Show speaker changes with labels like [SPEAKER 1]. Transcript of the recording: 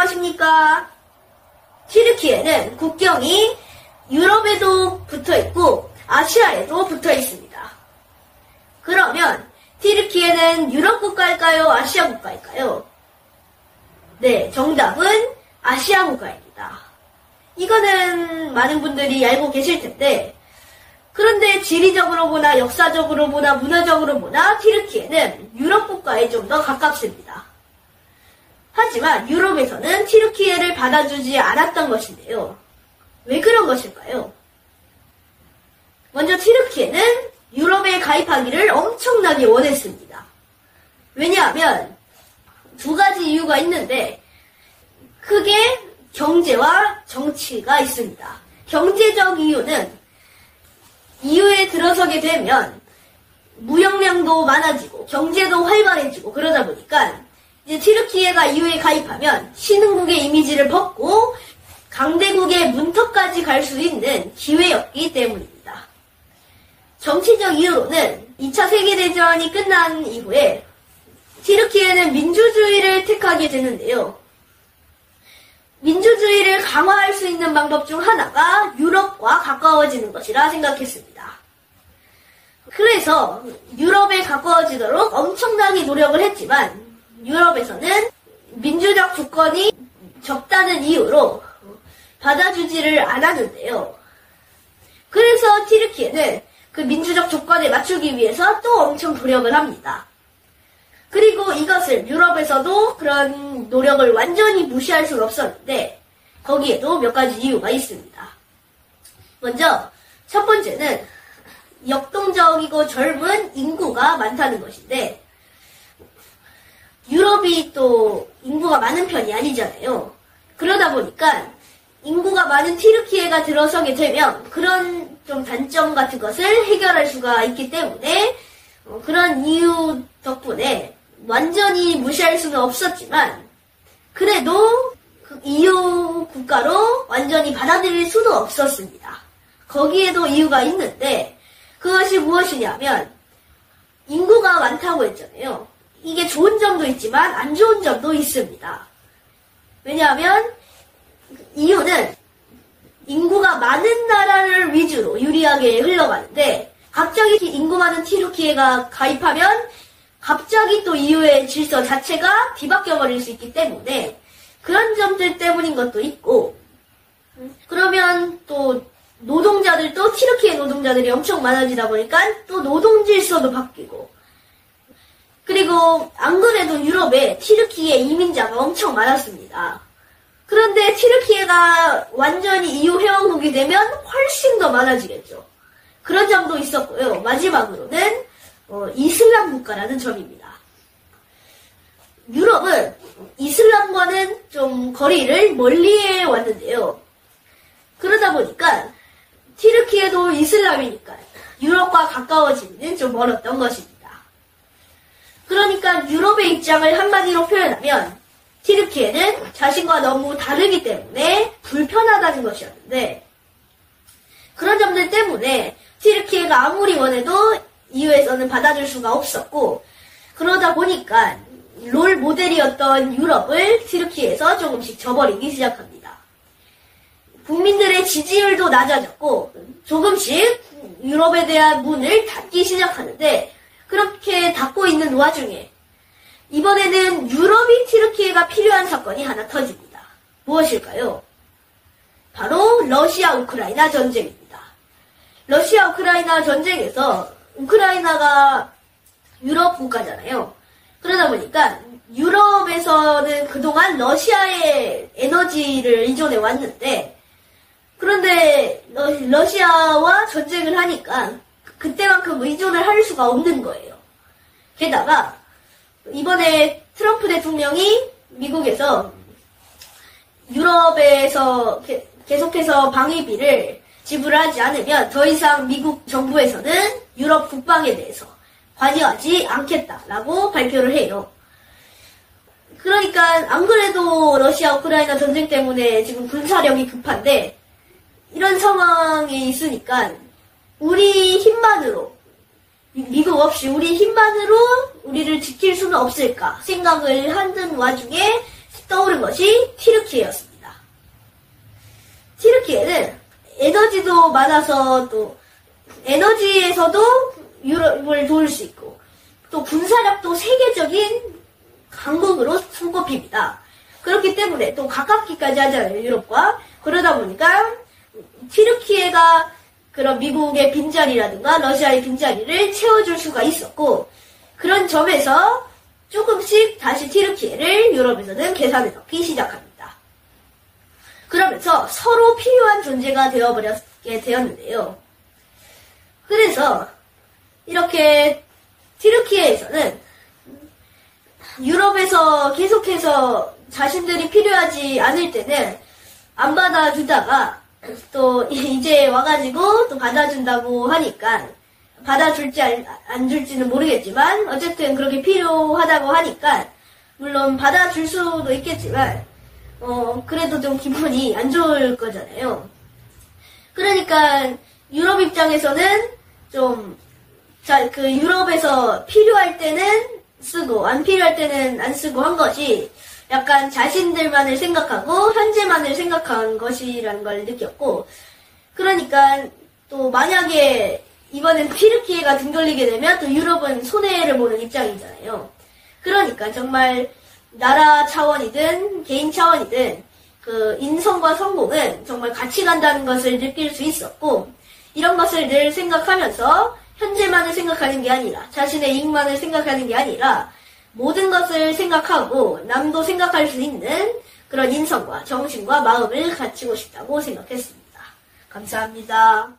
[SPEAKER 1] 안녕하십니까. 튀르키예는 국경이 유럽에도 붙어있고 아시아에도 붙어있습니다. 그러면 튀르키예는 유럽 국가일까요? 아시아 국가일까요? 네, 정답은 아시아 국가입니다. 이거는 많은 분들이 알고 계실 텐데, 그런데 지리적으로 보나 역사적으로 보나 문화적으로 보나 튀르키예는 유럽 국가에 좀 더 가깝습니다. 하지만 유럽에서는 튀르키예를 받아주지 않았던 것인데요. 왜 그런 것일까요? 먼저 튀르키예는 유럽에 가입하기를 엄청나게 원했습니다. 왜냐하면 두 가지 이유가 있는데 크게 경제와 정치가 있습니다. 경제적 이유는 EU에 들어서게 되면 무역량도 많아지고 경제도 활발해지고 그러다 보니까 이제 튀르키예가 EU에 가입하면 신흥국의 이미지를 벗고 강대국의 문턱까지 갈 수 있는 기회였기 때문입니다. 정치적 이유로는 2차 세계대전이 끝난 이후에 튀르키예는 민주주의를 택하게 되는데요. 민주주의를 강화할 수 있는 방법 중 하나가 유럽과 가까워지는 것이라 생각했습니다. 그래서 유럽에 가까워지도록 엄청나게 노력을 했지만 유럽에서는 민주적 조건이 적다는 이유로 받아주지를 않았는데요. 그래서 튀르키예는 그 민주적 조건에 맞추기 위해서 또 엄청 노력을 합니다. 그리고 이것을 유럽에서도 그런 노력을 완전히 무시할 수는 없었는데 거기에도 몇 가지 이유가 있습니다. 먼저 첫 번째는 역동적이고 젊은 인구가 많다는 것인데 유럽이 또 인구가 많은 편이 아니잖아요. 그러다 보니까 인구가 많은 튀르키예가 들어서게 되면 그런 좀 단점 같은 것을 해결할 수가 있기 때문에 그런 이유 덕분에 완전히 무시할 수는 없었지만 그래도 그 EU 국가로 완전히 받아들일 수도 없었습니다. 거기에도 이유가 있는데 그것이 무엇이냐면 인구가 많다고 했잖아요. 이게 좋은 점도 있지만 안 좋은 점도 있습니다. 왜냐하면 EU는 인구가 많은 나라를 위주로 유리하게 흘러가는데 갑자기 인구 많은 튀르키예가 가입하면 갑자기 또 EU의 질서 자체가 뒤바뀌어버릴 수 있기 때문에 그런 점들 때문인 것도 있고 그러면 또 노동자들도 튀르키예 노동자들이 엄청 많아지다 보니까 또 노동 질서도 바뀌고 그리고 안 그래도 유럽에 튀르키예 이민자가 엄청 많았습니다. 그런데 튀르키예가 완전히 EU 회원국이 되면 훨씬 더 많아지겠죠. 그런 점도 있었고요. 마지막으로는 이슬람 국가라는 점입니다. 유럽은 이슬람과는 좀 거리를 멀리해 왔는데요. 그러다 보니까 튀르키예도 이슬람이니까 유럽과 가까워지기는 좀 멀었던 것입니다. 그러니까 유럽의 입장을 한마디로 표현하면 튀르키예는 자신과 너무 다르기 때문에 불편하다는 것이었는데 그런 점들 때문에 튀르키예가 아무리 원해도 EU에서는 받아줄 수가 없었고 그러다 보니까 롤 모델이었던 유럽을 튀르키예에서 조금씩 저버리기 시작합니다. 국민들의 지지율도 낮아졌고 조금씩 유럽에 대한 문을 닫기 시작하는데 그렇게 닫고 있는 와중에 이번에는 유럽이 튀르키예가 필요한 사건이 하나 터집니다. 무엇일까요? 바로 러시아 우크라이나 전쟁입니다. 러시아 우크라이나 전쟁에서 우크라이나가 유럽 국가잖아요. 그러다 보니까 유럽에서는 그동안 러시아의 에너지를 의존해 왔는데 그런데 러시아와 전쟁을 하니까 그때만큼 의존을 할 수가 없는 거예요. 게다가 이번에 트럼프 대통령이 미국에서 유럽에서 계속해서 방위비를 지불하지 않으면 더 이상 미국 정부에서는 유럽 국방에 대해서 관여하지 않겠다라고 발표를 해요. 그러니까 안 그래도 러시아 우크라이나 전쟁 때문에 지금 군사력이 급한데 이런 상황에 있으니까 우리 힘만으로 미국 없이 우리 힘만으로 우리를 지킬 수는 없을까 생각을 하는 와중에 떠오른 것이 튀르키예였습니다. 튀르키예는 에너지도 많아서 또 에너지에서도 유럽을 도울 수 있고 또 군사력도 세계적인 강국으로 손꼽힙니다. 그렇기 때문에 또 가깝기까지 하잖아요, 유럽과. 그러다 보니까 튀르키예가 그런 미국의 빈자리라든가 러시아의 빈자리를 채워줄 수가 있었고, 그런 점에서 조금씩 다시 튀르키예를 유럽에서는 계산해 넣기 시작합니다. 그러면서 서로 필요한 존재가 되어버렸게 되었는데요. 그래서 이렇게 튀르키예에서는 유럽에서 계속해서 자신들이 필요하지 않을 때는 안 받아주다가 또 이제 와가지고 또 받아준다고 하니까 받아줄지 안 줄지는 모르겠지만 어쨌든 그렇게 필요하다고 하니까 물론 받아줄 수도 있겠지만 그래도 좀 기분이 안 좋을 거잖아요. 그러니까 유럽 입장에서는 좀 그 유럽에서 필요할 때는 쓰고 안 필요할 때는 안 쓰고 한 것이 약간 자신들만을 생각하고 현재만을 생각한 것이라는 걸 느꼈고, 그러니까 또 만약에 이번엔 튀르키예가 등 돌리게 되면 또 유럽은 손해를 보는 입장이잖아요. 그러니까 정말 나라 차원이든 개인 차원이든 그 인성과 성공은 정말 같이 간다는 것을 느낄 수 있었고, 이런 것을 늘 생각하면서 현재만을 생각하는 게 아니라 자신의 이익만을 생각하는 게 아니라 모든 것을 생각하고 남도 생각할 수 있는 그런 인성과 정신과 마음을 갖추고 싶다고 생각했습니다. 감사합니다.